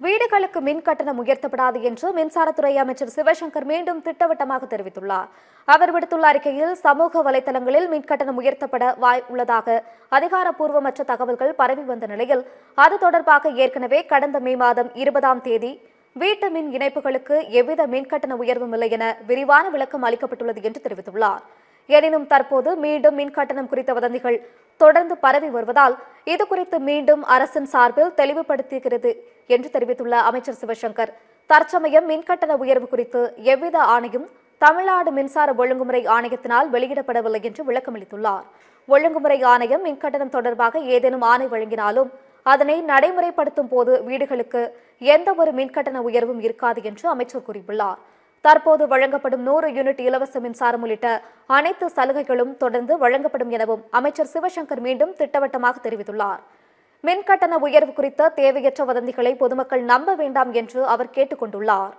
வீடுகளுக்கு மின் கட்டணம் உயர்த்தப்படாது என்று மின்சாரத்துறை அமைச்சர் சிவசங்கர் மீண்டும் திட்டவட்டமாக தெரிவித்துள்ளார். அவர் விடுத்துள்ள அறிக்கையில் சமூக வலைதளங்களில் மின் கட்டணம் உயர்த்தப்பட உள்ளதாக அதிகாரப்பூர்வமற்ற தகவல்கள் பரவி வந்த நிலையில் அது தொடர்பாக ஏற்கனவே கடந்த மே மாதம் 20ஆம் தேதி வீட்டு மின் இணைப்புகளுக்கு எவ்வித மின் கட்டண உயர்வும் இல்லை என விரிவான விளக்கம் அளிக்கப்பட்டுள்ளது என்று தெரிவித்துள்ளார். எனினும் தற்போது மீண்டும் மின் கட்டணம் குறித்த வதந்திகள் தொடர்ந்து பரவி வருவதால் இதுகுறித்து மீண்டும் அரசின் சார்பில் தெளிவுபடுத்துகிறது என்று தெரிவித்துள்ள அமைச்சர் சிவசங்கர், தற்சமயம் மின்கட்டண உயர்வு குறித்து எவ்வித ஆணையும் தமிழ்நாடு மின்சார ஒழுங்குமுறை ஆணையத்தினால் வெளியிடப்படவில்லை என்று விளக்கமளித்துள்ளார். ஒழுங்குமுறை ஆணையம் மின்கட்டணம் தொடர்பாக ஏதேனும் ஆணை வழங்கினாலும் அதனை நடைமுறைப்படுத்தும் போது வீடுகளுக்கு எந்த ஒரு மின்கட்டண உயர்வும் இருக்காது என்று அமைச்சர் கூறியுள்ளார். தற்போது வழங்கப்படும் 100 யூனிட் இலவச மின்சாரம் உள்ளிட்ட அனைத்து சலுகைகளும் தொடர்ந்து வழங்கப்படும் எனவும் அமைச்சர் சிவசங்கர் மீண்டும் திட்டவட்டமாக தெரிவித்துள்ளார். மின்கட்டண உயர்வு குறித்த தேவையற்ற வதந்திகளை பொதுமக்கள் நம்ப வேண்டாம் என்று அவர் கேட்டுக் கொண்டுள்ளார்.